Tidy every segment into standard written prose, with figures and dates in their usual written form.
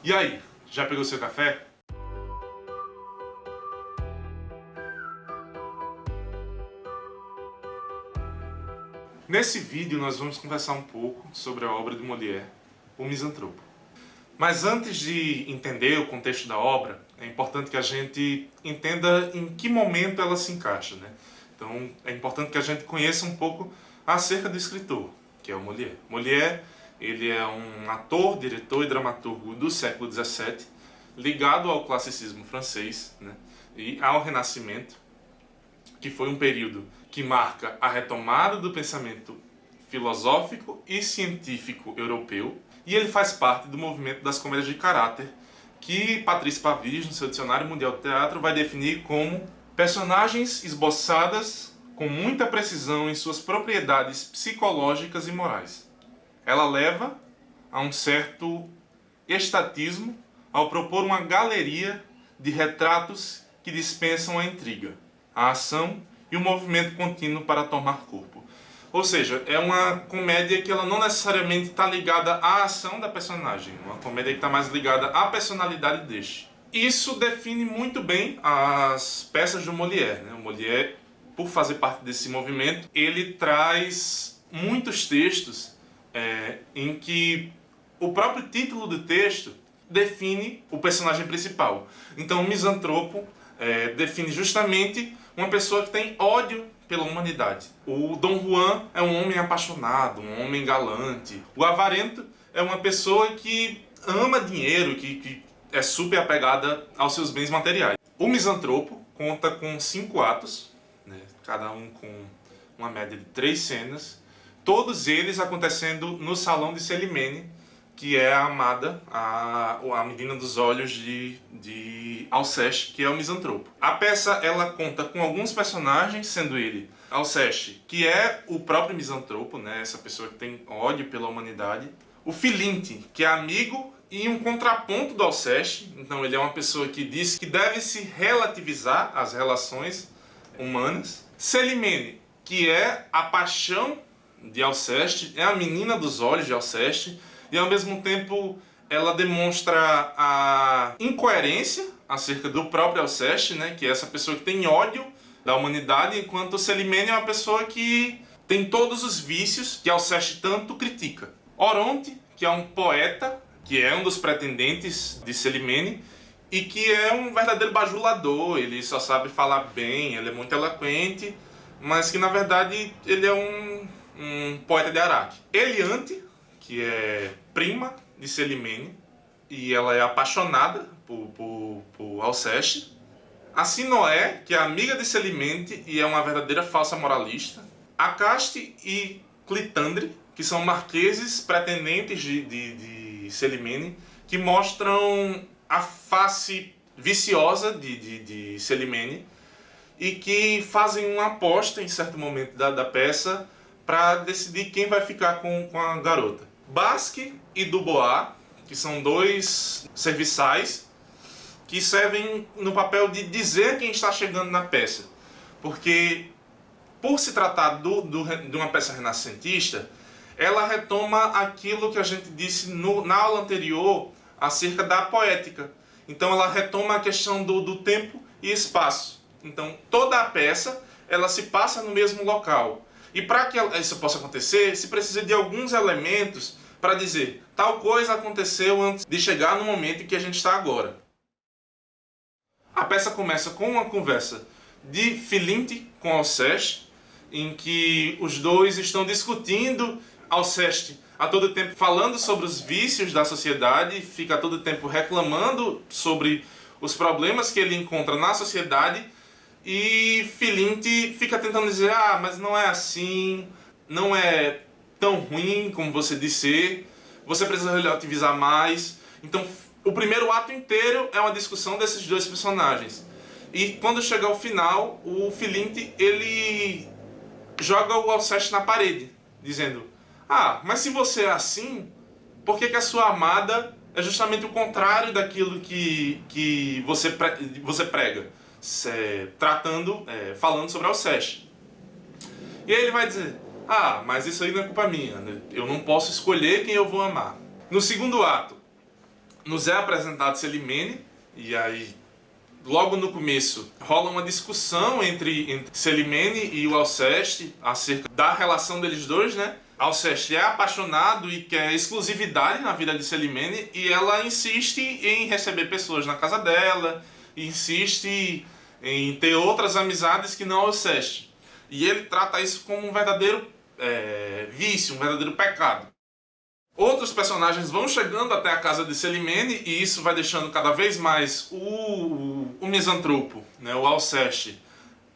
E aí, já pegou seu café? Nesse vídeo nós vamos conversar um pouco sobre a obra de Molière, O Misantropo. Mas antes de entender o contexto da obra, é importante que a gente entenda em que momento ela se encaixa, né? Então é importante que a gente conheça um pouco acerca do escritor, que é o Molière. Molière, ele é um ator, diretor e dramaturgo do século XVII, ligado ao classicismo francês, né, e ao Renascimento, que foi um período que marca a retomada do pensamento filosófico e científico europeu, e ele faz parte do movimento das comédias de caráter, que Patrice Pavis, no seu Dicionário Mundial do Teatro, vai definir como personagens esboçadas com muita precisão em suas propriedades psicológicas e morais. Ela leva a um certo estatismo ao propor uma galeria de retratos que dispensam a intriga, a ação e o movimento contínuo para tomar corpo. Ou seja, é uma comédia que ela não necessariamente está ligada à ação da personagem, uma comédia que está mais ligada à personalidade deste. Isso define muito bem as peças do Molière, né? O Molière, por fazer parte desse movimento, ele traz muitos textos em que o próprio título do texto define o personagem principal. Então, o Misantropo define justamente uma pessoa que tem ódio pela humanidade. O Dom Juan é um homem apaixonado, um homem galante. O Avarento é uma pessoa que ama dinheiro, que é super apegada aos seus bens materiais. O Misantropo conta com 5 atos, né, cada um com uma média de 3 cenas, todos eles acontecendo no salão de Célimène, que é a amada, a menina dos olhos de Alceste, que é o Misantropo. A peça ela conta com alguns personagens, sendo ele Alceste, que é o próprio Misantropo, né, essa pessoa que tem ódio pela humanidade. O Filinte, que é amigo e um contraponto do Alceste, então ele é uma pessoa que diz que deve se relativizar as relações humanas. Célimène, que é a paixão de Alceste, é a menina dos olhos de Alceste, e ao mesmo tempo ela demonstra a incoerência acerca do próprio Alceste, né, que é essa pessoa que tem ódio da humanidade, enquanto Célimène é uma pessoa que tem todos os vícios que Alceste tanto critica. Oronte, que é um poeta, que é um dos pretendentes de Célimène, e que é um verdadeiro bajulador, ele só sabe falar bem, ele é muito eloquente, mas que na verdade ele é um poeta de Araque. Eliante, que é prima de Célimène, e ela é apaixonada por Alceste. A Sinoé, que é amiga de Célimène e é uma verdadeira falsa moralista. Acaste e Clitandre, que são marqueses pretendentes de Célimène, que mostram a face viciosa de Célimène e que fazem uma aposta em certo momento da peça para decidir quem vai ficar com a garota. Basque e Dubois, que são 2 serviçais que servem no papel de dizer quem está chegando na peça. Porque, por se tratar de uma peça renascentista, ela retoma aquilo que a gente disse na aula anterior acerca da poética. Então ela retoma a questão do tempo e espaço. Então toda a peça ela se passa no mesmo local. E para que isso possa acontecer, se precisa de alguns elementos para dizer tal coisa aconteceu antes de chegar no momento em que a gente está agora. A peça começa com uma conversa de Filinte com Alceste, em que os dois estão discutindo. Alceste a todo tempo falando sobre os vícios da sociedade, fica a todo tempo reclamando sobre os problemas que ele encontra na sociedade, e Filinte fica tentando dizer, mas não é assim, não é tão ruim como você disse, você precisa relativizar mais. Então o primeiro ato inteiro é uma discussão desses 2 personagens. E quando chega ao final, o Filinte ele joga o Alceste na parede, dizendo, mas se você é assim, por que a sua amada é justamente o contrário daquilo que você prega? Falando sobre Alceste. E aí ele vai dizer, mas isso aí não é culpa minha, né? Eu não posso escolher quem eu vou amar. No segundo ato, nos é apresentado Celimene, e aí logo no começo rola uma discussão entre Celimene e o Alceste acerca da relação deles dois, né? Alceste é apaixonado e quer exclusividade na vida de Celimene, e ela insiste em receber pessoas na casa dela, insiste em ter outras amizades que não Alceste. E ele trata isso como um verdadeiro vício, um verdadeiro pecado. Outros personagens vão chegando até a casa de Celimene, e isso vai deixando cada vez mais o misantropo, né, o Alceste,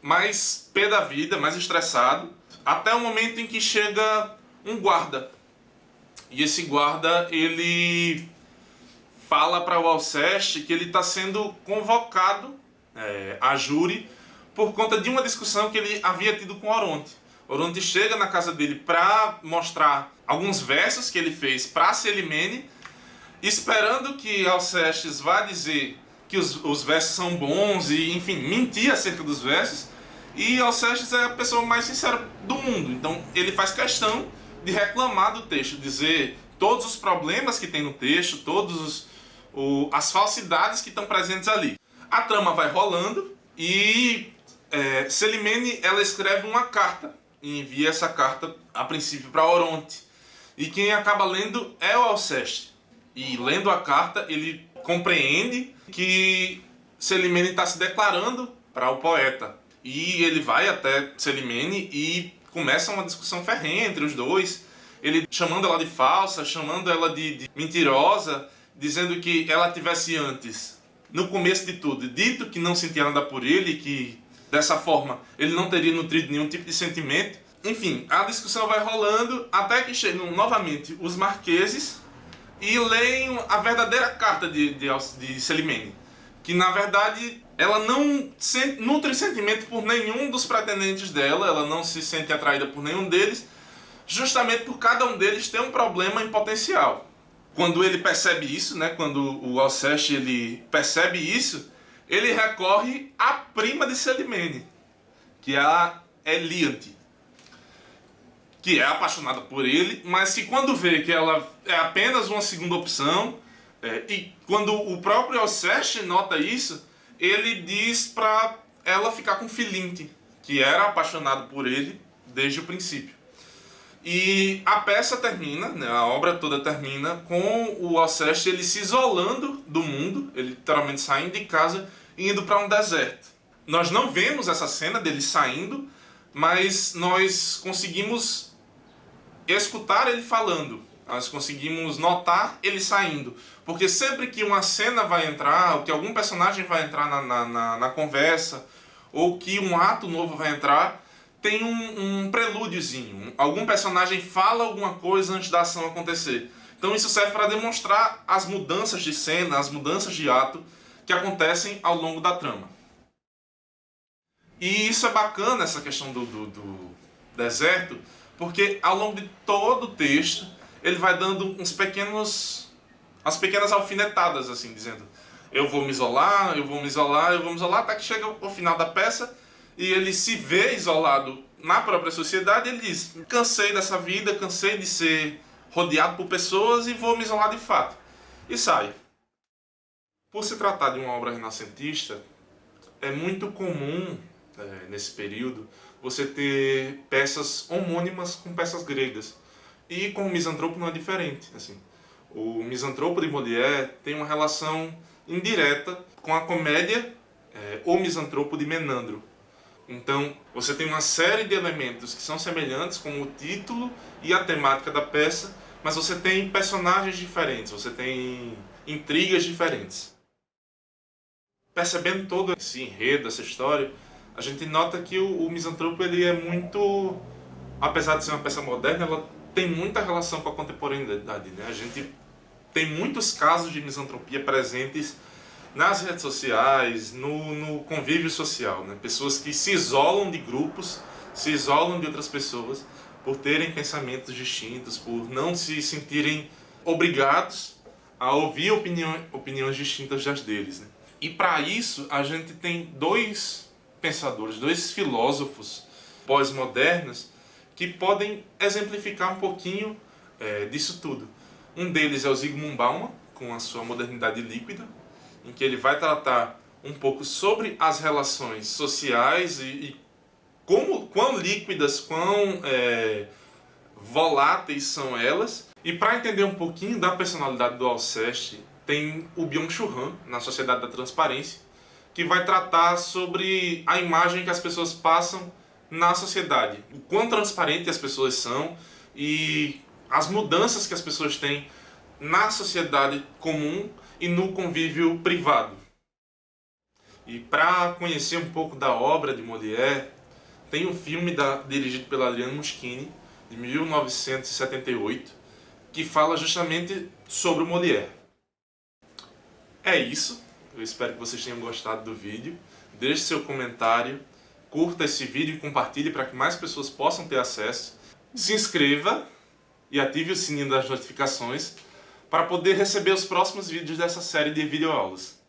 mais pé da vida, mais estressado, até o momento em que chega um guarda. E esse guarda, ele fala para o Alceste que ele está sendo convocado a júri por conta de uma discussão que ele havia tido com Oronte. Oronte chega na casa dele para mostrar alguns versos que ele fez para Celimene, esperando que Alcestes vá dizer que os versos são bons e, enfim, mentir acerca dos versos. E Alcestes é a pessoa mais sincera do mundo, então ele faz questão de reclamar do texto, dizer todos os problemas que tem no texto, todas as falsidades que estão presentes ali. A trama vai rolando e Celimene, ela escreve uma carta e envia essa carta a princípio para Oronte. E quem acaba lendo é o Alceste. E lendo a carta, ele compreende que Celimene está se declarando para o poeta. E ele vai até Celimene e começa uma discussão ferrenha entre os dois. Ele chamando ela de falsa, chamando ela de mentirosa, dizendo que ela tivesse antes, no começo de tudo, dito que não sentia nada por ele, que dessa forma ele não teria nutrido nenhum tipo de sentimento. Enfim, a discussão vai rolando até que chegam novamente os marqueses e leem a verdadeira carta de Celimene, que na verdade ela não nutre sentimento por nenhum dos pretendentes dela, ela não se sente atraída por nenhum deles, justamente por cada um deles ter um problema em potencial. Quando ele percebe isso, né, quando o Alceste ele percebe isso, ele recorre à prima de Celimene, que é a Eliante, que é apaixonada por ele, mas que quando vê que ela é apenas uma segunda opção, e quando o próprio Alceste nota isso, ele diz para ela ficar com Filinte, que era apaixonado por ele desde o princípio. E a peça termina, né, a obra toda termina com o Alceste ele se isolando do mundo, ele literalmente saindo de casa e indo para um deserto. Nós não vemos essa cena dele saindo, mas nós conseguimos escutar ele falando, nós conseguimos notar ele saindo, porque sempre que uma cena vai entrar, ou que algum personagem vai entrar na conversa, ou que um ato novo vai entrar, tem um prelúdiozinho, algum personagem fala alguma coisa antes da ação acontecer. Então isso serve para demonstrar as mudanças de cena, as mudanças de ato que acontecem ao longo da trama. E isso é bacana, essa questão do deserto, porque ao longo de todo o texto ele vai dando umas pequenas alfinetadas, assim, dizendo eu vou me isolar, eu vou me isolar, eu vou me isolar, até que chega o final da peça e ele se vê isolado na própria sociedade. Ele diz, cansei dessa vida, cansei de ser rodeado por pessoas e vou me isolar de fato. E sai. Por se tratar de uma obra renascentista, é muito comum, nesse período, você ter peças homônimas com peças gregas. E com o Misantropo não é diferente. Assim, o Misantropo de Molière tem uma relação indireta com a comédia O Misantropo de Menandro. Então, você tem uma série de elementos que são semelhantes, como o título e a temática da peça, mas você tem personagens diferentes, você tem intrigas diferentes. Percebendo todo esse enredo, essa história, a gente nota que o Misantropo ele é muito, apesar de ser uma peça moderna, ela tem muita relação com a contemporaneidade, né? A gente tem muitos casos de misantropia presentes nas redes sociais, no convívio social, né? Pessoas que se isolam de grupos, se isolam de outras pessoas por terem pensamentos distintos, por não se sentirem obrigados a ouvir opiniões distintas das deles, né? E para isso a gente tem dois pensadores, dois filósofos pós-modernos que podem exemplificar um pouquinho disso tudo. Um deles é o Zygmunt Bauman, com a sua modernidade líquida, em que ele vai tratar um pouco sobre as relações sociais e quão líquidas, quão voláteis são elas. E para entender um pouquinho da personalidade do Alceste, tem o Byung-Chul Han, na Sociedade da Transparência, que vai tratar sobre a imagem que as pessoas passam na sociedade, o quão transparente as pessoas são e as mudanças que as pessoas têm na sociedade comum e no convívio privado. E para conhecer um pouco da obra de Molière, tem um filme dirigido pela Adrienne Muschini, de 1978, que fala justamente sobre o Molière. É isso, eu espero que vocês tenham gostado do vídeo. Deixe seu comentário, curta esse vídeo e compartilhe para que mais pessoas possam ter acesso. Se inscreva e ative o sininho das notificações para poder receber os próximos vídeos dessa série de videoaulas.